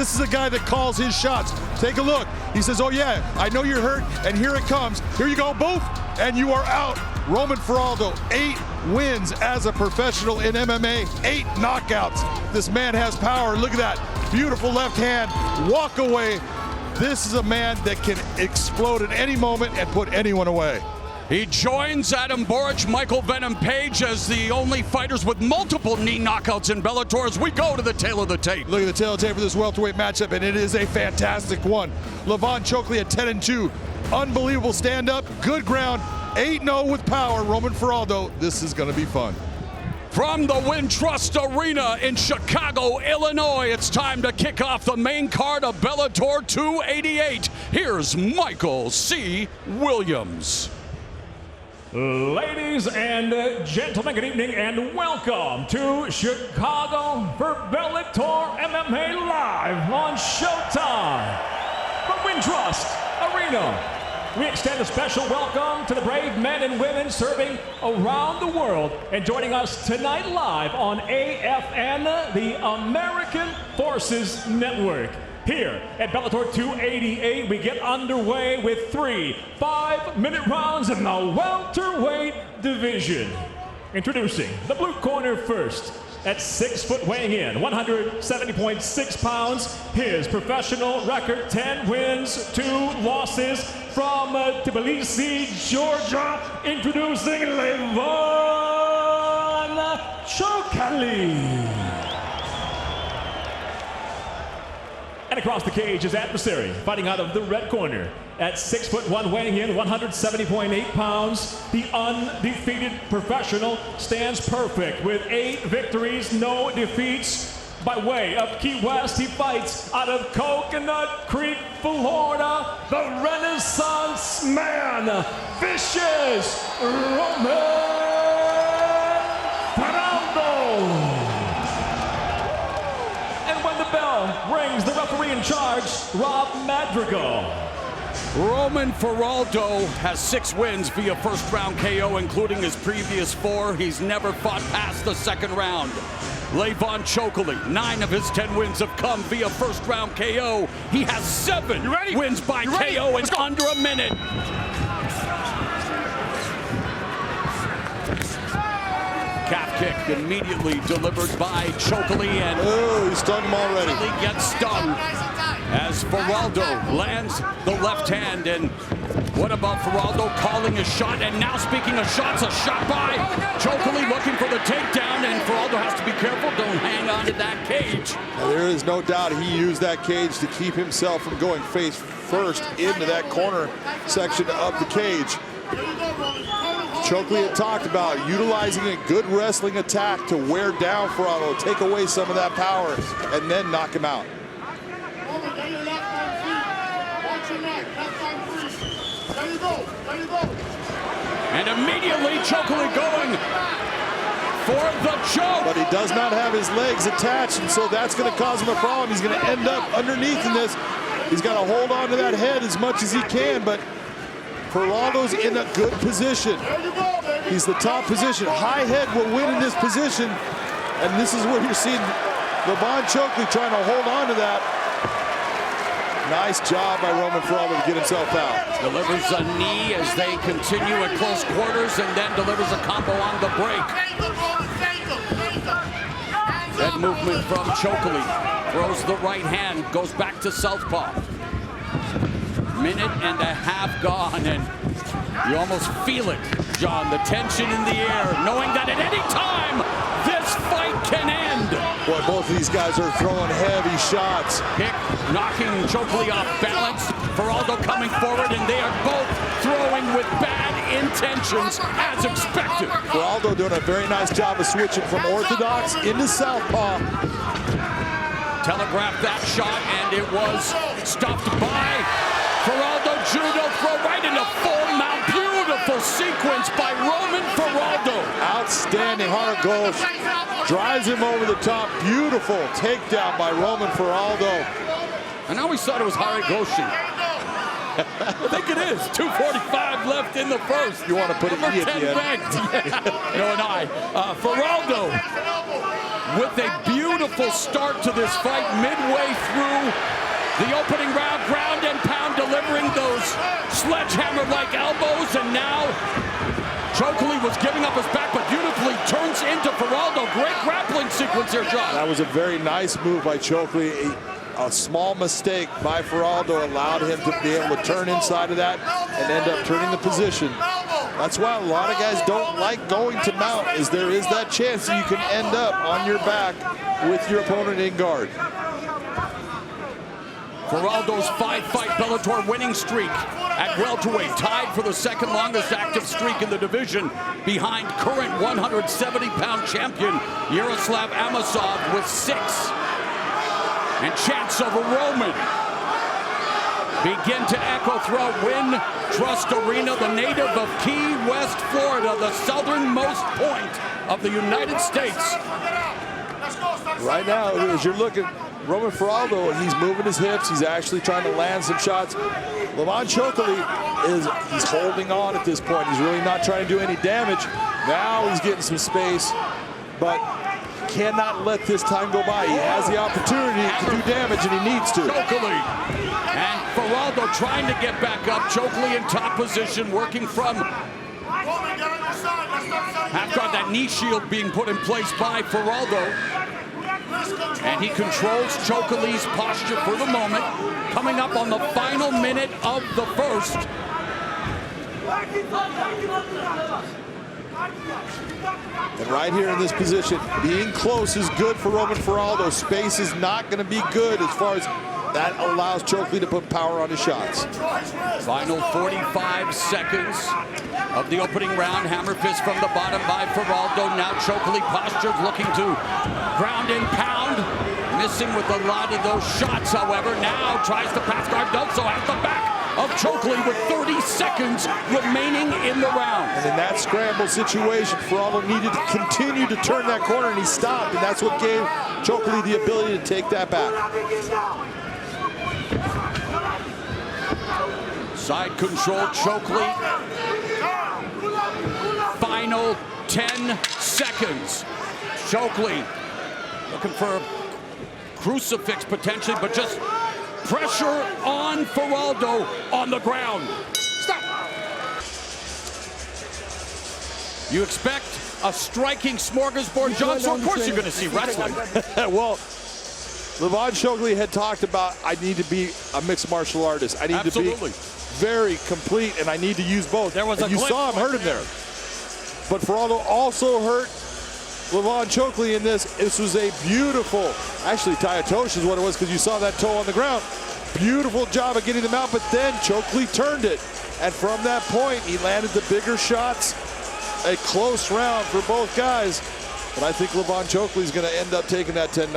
This is a guy that calls his shots. Take a look. He says, oh yeah, I know you're hurt, and here it comes. Here you go, boom, and you are out. Roman Faraldo, 8 wins as a professional in MMA, 8 knockouts. This man has power. Look at that. Beautiful left hand. Walk away. This is a man that can explode at any moment and put anyone away. He joins Adam Boric, Michael Venom Page as the only fighters with multiple knee knockouts in Bellator as we go to the tail of the tape. Look at the tail of the tape for this welterweight matchup, and it is a fantastic one. Levan Chokheli at 10-2. Unbelievable stand-up, good ground, 8-0 with power. Roman Faraldo, this is gonna be fun. From the Wintrust Arena in Chicago, Illinois, it's time to kick off the main card of Bellator 288. Here's Michael C. Williams. Ladies and gentlemen, good evening and welcome to Chicago for Bellator MMA Live on Showtime. From Wintrust Arena, we extend a special welcome to the brave men and women serving around the world and joining us tonight live on AFN, the American Forces Network. Here at Bellator 288, we get underway with 3 5-minute rounds in the welterweight division. Introducing the blue corner first. At 6 foot, weighing in 170.6 pounds, his professional record 10 wins, 2 losses. From Tbilisi, Georgia, introducing Levan Chokheli. And across the cage, his adversary, fighting out of the red corner. At 6'1", weighing in 170.8 pounds, the undefeated professional stands perfect with 8 victories, no defeats. By way of Key West, he fights out of Coconut Creek, Florida, the Renaissance Man, Vicious Roman Faraldo. And when the bell rings, the referee in charge, Rob Madrigal. Roman Faraldo has 6 wins via first round KO, including his previous 4. He's never fought past the second round. Levan Chokheli, 9 of his 10 wins have come via first round KO. He has 7 wins by KO in under a minute. Calf kick immediately delivered by Chokheli, and he stung him already. Chokheli gets stung as Faraldo lands the left hand. And what about Faraldo calling a shot? And now, speaking of shots, a shot by Chokheli looking for the takedown, and Faraldo has to be careful. Don't hang on to that cage. Now, there is no doubt he used that cage to keep himself from going face first into that corner section of the cage. Chokheli had talked about utilizing a good wrestling attack to wear down Faraldo, take away some of that power, and then knock him out. And immediately Chokheli going for the choke. But he does not have his legs attached, and so that's going to cause him a problem. He's going to end up underneath in this. He's got to hold on to that head as much as he can, but Faraldo's in a good position. He's the top position. High head will win in this position, and this is where you're seeing Levan Chokheli trying to hold on to that. Nice job by Roman Faraldo to get himself out. Delivers a knee as they continue at close quarters, and then delivers a combo on the break. That movement from Chokheli. Throws the right hand, goes back to southpaw. Minute and a half gone, and you almost feel it, John. The tension in the air, knowing that at any time, this fight can end. Boy, both of these guys are throwing heavy shots. Kick, knocking Chokheli off balance. Faraldo coming forward, and they are both throwing with bad intentions, as expected. Faraldo doing a very nice job of switching from orthodox into southpaw. Telegraphed that shot, and it was stopped by Faraldo. Judo throw right into full mount. Beautiful sequence by Roman Faraldo. Outstanding hard gauche. Drives him over the top. Beautiful takedown by Roman Faraldo. And I always thought it was Haragoshi. I think it is. 2:45 left in the first. You want to put an E at the end. Ranked. No, and Faraldo with a beautiful start to this fight midway through the opening round, ground and pound, delivering those sledgehammer-like elbows, and now Chokheli was giving up his back, but beautifully turns into Faraldo. Great grappling sequence here, John. That was a very nice move by Chokheli. A small mistake by Faraldo allowed him to be able to turn inside of that and end up turning the position. That's why a lot of guys don't like going to mount, is there is that chance that you can end up on your back with your opponent in guard. Faraldo's 5-fight Bellator winning streak at welterweight, tied for the second longest active streak in the division, behind current 170-pound champion Yaroslav Amosov with 6. And chants of a Roman begin to echo throughout Wynn Trust Arena, the native of Key West, Florida, the southernmost point of the United States. Right now, as you're looking, Roman Faraldo, he's moving his hips. He's actually trying to land some shots. Levan Chokheli he's holding on at this point. He's really not trying to do any damage. Now he's getting some space, but cannot let this time go by. He has the opportunity to do damage, and he needs to. Chokheli and Faraldo trying to get back up. Chokheli in top position, working from after that knee shield being put in place by Faraldo. And he controls Chokheli's posture for the moment. Coming up on the final minute of the first. And right here in this position, being close is good for Roman Faraldo. Space is not going to be good as far as that allows Chokheli to put power on his shots. Final 45 seconds of the opening round. Hammer fist from the bottom by Faraldo. Now Chokheli postured, looking to ground and pound. Missing with a lot of those shots, however. Now tries to pass guard, does so at the back of Chokheli with 30 seconds remaining in the round. And in that scramble situation, Faraldo needed to continue to turn that corner, and he stopped, and that's what gave Chokheli the ability to take that back. Side control, Chokheli. Final 10 seconds. Chokheli looking for a crucifix potentially, but just pressure on Faraldo on the ground. Stop. You expect a striking smorgasbord, John, so of course you're going to see wrestling. Well, Levan Chokheli had talked about, I need to be a mixed martial artist. I need to be very complete, and I need to use both. There was and you saw him hurt him there. But Faraldo also hurt Levan Chokheli in this. This was a beautiful, actually Tayatoshi is what it was, because you saw that toe on the ground. Beautiful job of getting them out, but then Chokheli turned it. And from that point, he landed the bigger shots. A close round for both guys. But I think Levan Chokheli is going to end up taking that 10-9.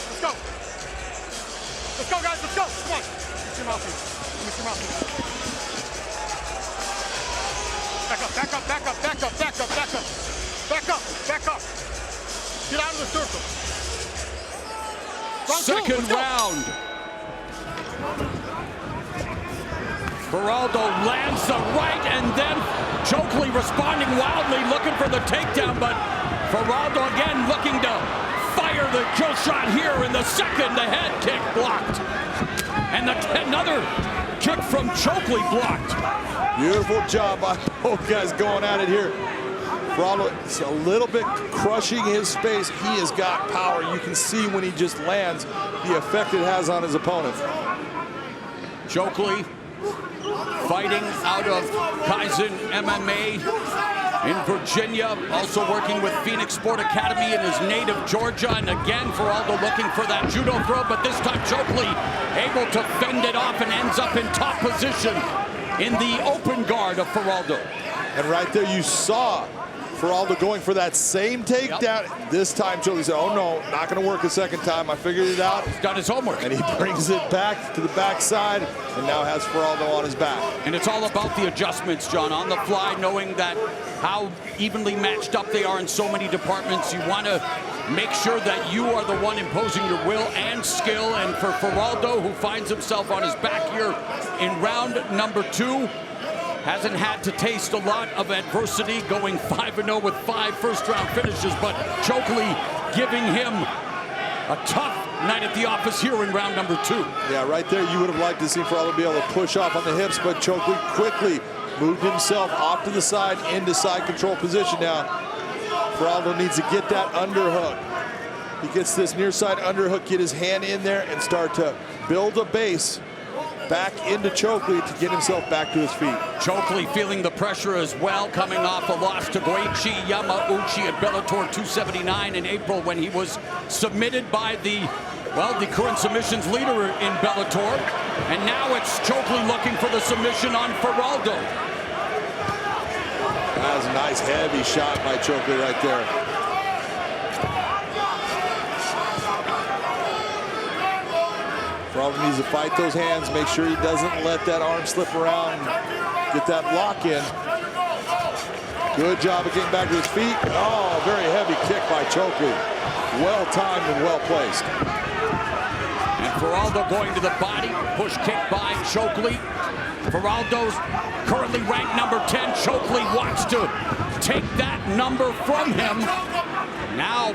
Let's go. Let's go, guys. Let's go. Come on. Get your mouthpiece. Get your mouthpiece. Back up, back up, back up, back up, back up, back up. Back up, back up. Get out of the circle. Second round. Faraldo lands the right, and then Chokheli responding wildly, looking for the takedown, but Faraldo again looking to fire the kill shot here in the second. The head kick blocked. And another kick from Chokheli blocked. Beautiful job by both guys going at it here. Faraldo is a little bit crushing his space. He has got power. You can see when he just lands the effect it has on his opponent. Chokheli fighting out of Kaizen MMA in Virginia, also working with Phoenix Sport Academy in his native Georgia. And again, Faraldo looking for that judo throw, but this time Chokheli able to fend it off and ends up in top position in the open guard of Faraldo. And right there you saw Faraldo going for that same takedown. Yep. This time Chokheli said, oh no, not going to work a second time. I figured it out. He's got his homework. And he brings it back to the backside and now has Faraldo on his back. And it's all about the adjustments, John, on the fly, knowing that how evenly matched up they are in so many departments. You want to make sure that you are the one imposing your will and skill. And for Faraldo, who finds himself on his back here in round number 2, hasn't had to taste a lot of adversity, going 5-0 with 5 first-round finishes, but Chokheli giving him a tough night at the office here in round number 2. Yeah, right there, you would have liked to see Faraldo be able to push off on the hips, but Chokheli quickly moved himself off to the side into side control position now. Faraldo needs to get that underhook. He gets this near side underhook, get his hand in there and start to build a base back into Chokheli to get himself back to his feet. Chokheli feeling the pressure as well, coming off a loss to Goichi Yamauchi at Bellator 279 in April when he was submitted by the current submissions leader in Bellator. And now it's Chokheli looking for the submission on Faraldo. That was a nice heavy shot by Chokheli right there. Faraldo needs to fight those hands, make sure he doesn't let that arm slip around, get that block in. Good job of getting back to his feet. Oh, very heavy kick by Chokheli. Well timed and well placed. And Faraldo going to the body, push kick by Chokheli. Faraldo's currently ranked number 10. Chokheli wants to take that number from him. Now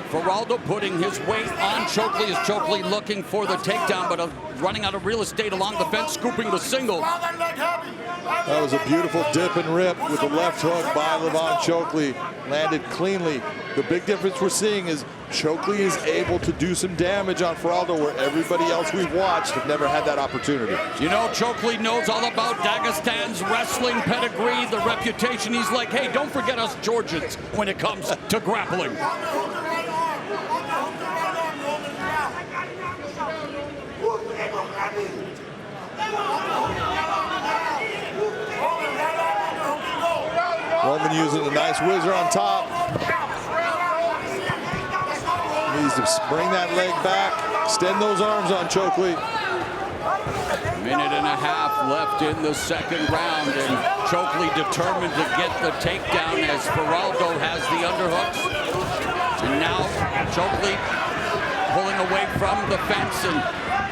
Faraldo putting his weight on Chokheli as Chokheli looking for the takedown, but running out of real estate along the fence, scooping the single. That was a beautiful dip and rip with the left hook by Levan Chokheli. Landed cleanly. The big difference we're seeing is Chokheli is able to do some damage on Faraldo where everybody else we've watched have never had that opportunity. You know, Chokheli knows all about Dagestan's wrestling pedigree, the reputation. He's like, hey, don't forget us Georgians when it comes to grappling. Roman using a nice whizzer on top. Needs to bring that leg back, extend those arms on Chokheli. Minute and a half left in the second round, and Chokheli determined to get the takedown as Faraldo has the underhooks. And now Chokheli pulling away from the fence and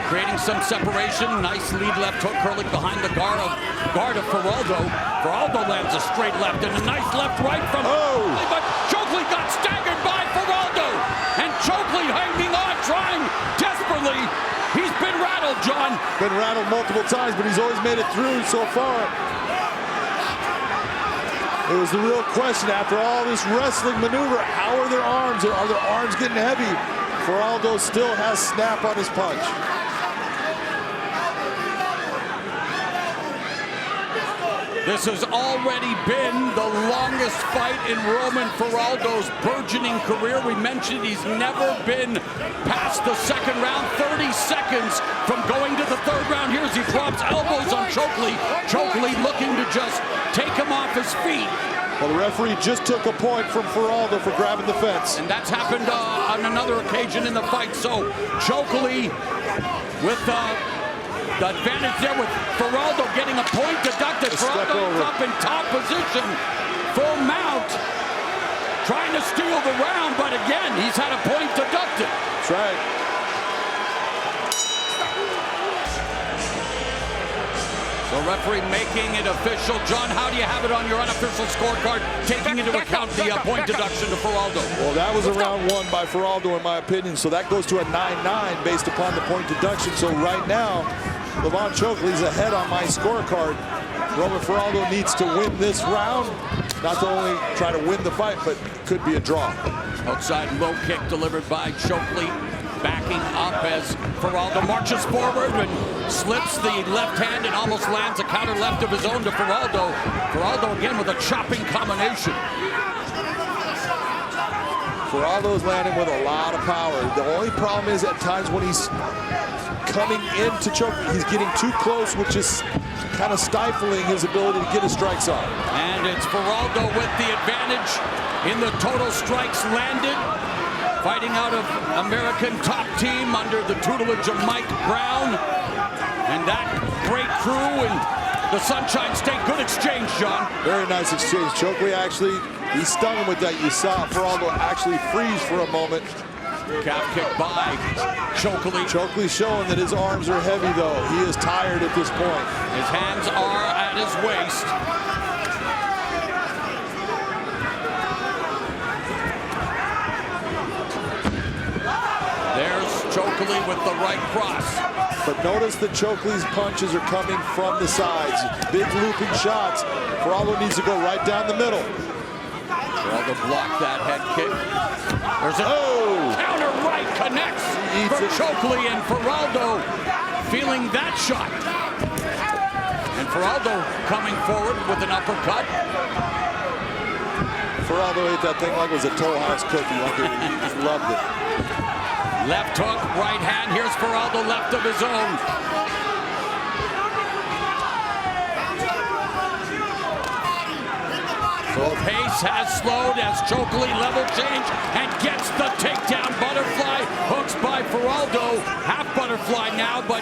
creating some separation. Nice lead left hook curling behind the guard of Faraldo. Faraldo lands a straight left and a nice left right from Chokheli, but Chokheli got staggered by Faraldo. And Chokheli hanging on, trying desperately. He's been rattled, John. Been rattled multiple times, but he's always made it through so far. It was the real question after all this wrestling maneuver. How are their arms? Are their arms getting heavy? Faraldo still has snap on his punch. This has already been the longest fight in Roman Faraldo's burgeoning career. We mentioned he's never been past the second round. 30 seconds from going to the third round. Here as he drops elbows on Chokheli. Chokheli looking to just take him off his feet. Well, the referee just took a point from Faraldo for grabbing the fence. And that's happened on another occasion in the fight. So Chokheli with the advantage there with Faraldo getting a point deducted. Faraldo up in top position, full mount, trying to steal the round, but again, he's had a point deducted. That's right. The referee making it official. John, how do you have it on your unofficial scorecard, taking into account the point deduction to Faraldo? Well, that was a round one by Faraldo, in my opinion, so that goes to a 9-9 based upon the point deduction. So right now, Levan Chokheli's ahead on my scorecard. Roman Faraldo needs to win this round, not to only try to win the fight, but could be a draw. Outside low kick delivered by Chokheli, backing up as Faraldo marches forward and slips the left hand and almost lands a counter left of his own to Faraldo. Faraldo again with a chopping combination. Faraldo's landing with a lot of power. The only problem is at times when he's coming into Chokheli, he's getting too close, which is kind of stifling his ability to get his strikes on. And it's Faraldo with the advantage in the total strikes landed. Fighting out of American Top Team under the tutelage of Mike Brown. And that great crew in the Sunshine State. Good exchange, John. Very nice exchange. Chokheli actually He stung him with that. You saw Faraldo actually freeze for a moment. Calf kick by Chokheli. Chokheli's showing that his arms are heavy, though. He is tired at this point. His hands are at his waist. There's Chokheli with the right cross. But notice that Chokheli's punches are coming from the sides. Big looping shots. Faraldo needs to go right down the middle. Faraldo blocked that head kick. There's a counter right connects from Chokheli, and Faraldo feeling that shot. And Faraldo coming forward with an uppercut. Faraldo ate that thing like it was a Toll House cookie. Like he just loved it. Left hook, right hand. Here's Faraldo, left of his own. So pace has slowed as Chokheli level change and gets the takedown. Butterfly hooks by Faraldo. Half butterfly now, but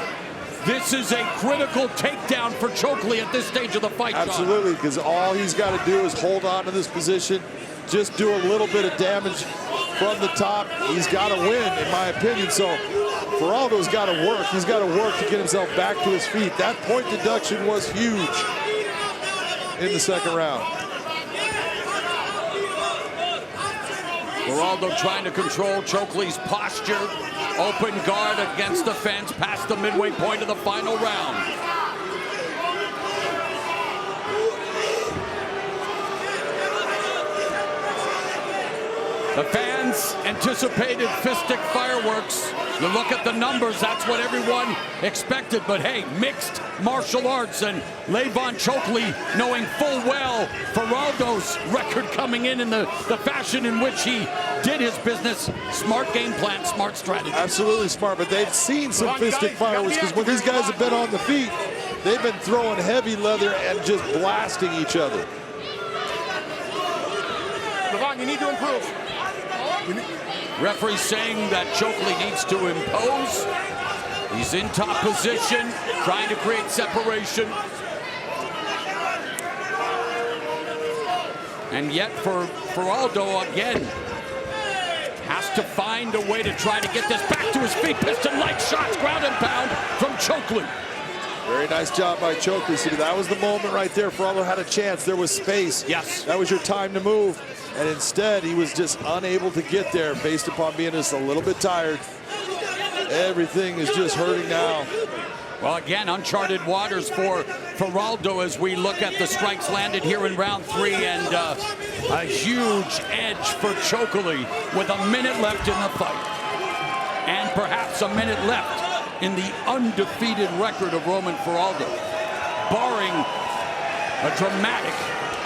this is a critical takedown for Chokheli at this stage of the fight. Absolutely, because all he's got to do is hold on to this position, just do a little bit of damage from the top. He's got to win, in my opinion. So Faraldo's got to work. He's got to work to get himself back to his feet. That point deduction was huge in the second round. Faraldo trying to control Chokheli's posture. Open guard against the fence past the midway point of the final round. The fans anticipated fistic fireworks. You look at the numbers, that's what everyone expected. But hey, mixed martial arts, and Levan Chokheli knowing full well Faraldo's record coming in the fashion in which he did his business. Smart game plan, smart strategy. Absolutely smart, but they've seen some fistic fireworks because when these guys have been on the feet, they've been throwing heavy leather and just blasting each other. Levan, you need to improve. Referee saying that Chokheli needs to impose. He's in top position, trying to create separation. And yet for Faraldo, again, has to find a way to try to get this back to his feet. Piston-like shots, ground and pound from Chokheli. Very nice job by Chokheli. See, that was the moment right there. Faraldo had a chance. There was space. Yes. That was your time to move. And instead, he was just unable to get there based upon being just a little bit tired. Everything is just hurting now. Well, again, uncharted waters for Faraldo as we look at the strikes landed here in round 3, and a huge edge for Chokheli with a minute left in the fight. And perhaps a minute left in the undefeated record of Roman Faraldo, barring a dramatic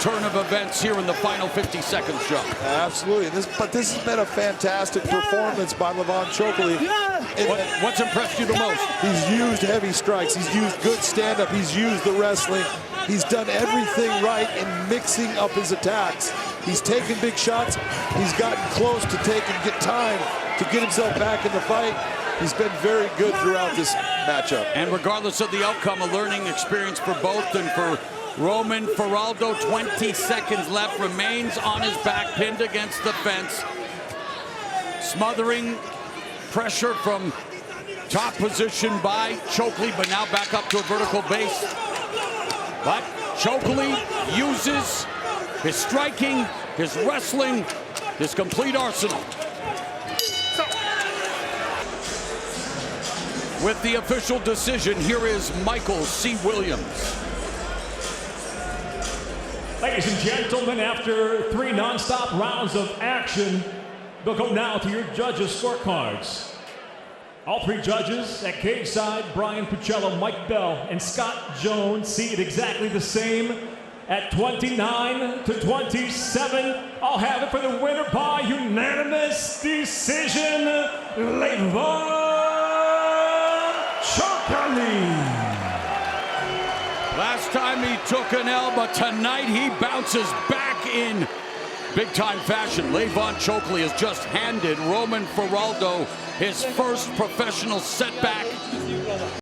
turn of events here in the final 50 seconds, Joe. Absolutely. But this has been a fantastic performance by Levan Chokheli. What's impressed you the most? He's used heavy strikes. He's used good stand-up. He's used the wrestling. He's done everything right in mixing up his attacks. He's taken big shots. He's gotten close to get time to get himself back in the fight. He's been very good throughout this matchup. And regardless of the outcome, a learning experience for both. And for Roman Faraldo, 20 seconds left, remains on his back, pinned against the fence. Smothering pressure from top position by Chokheli, but now back up to a vertical base. But Chokheli uses his striking, his wrestling, his complete arsenal. With the official decision, here is Michael C. Williams. Ladies and gentlemen, after 3 non-stop rounds of action, we'll go now to your judges' scorecards. All 3 judges at cage side, Brian Puccello, Mike Bell, and Scott Jones, see it exactly the same at 29-27. I'll have it for the winner by unanimous decision, Levan Chokheli. Last time he took an L, but tonight he bounces back in big-time fashion. Levan Chokheli has just handed Roman Faraldo his first professional setback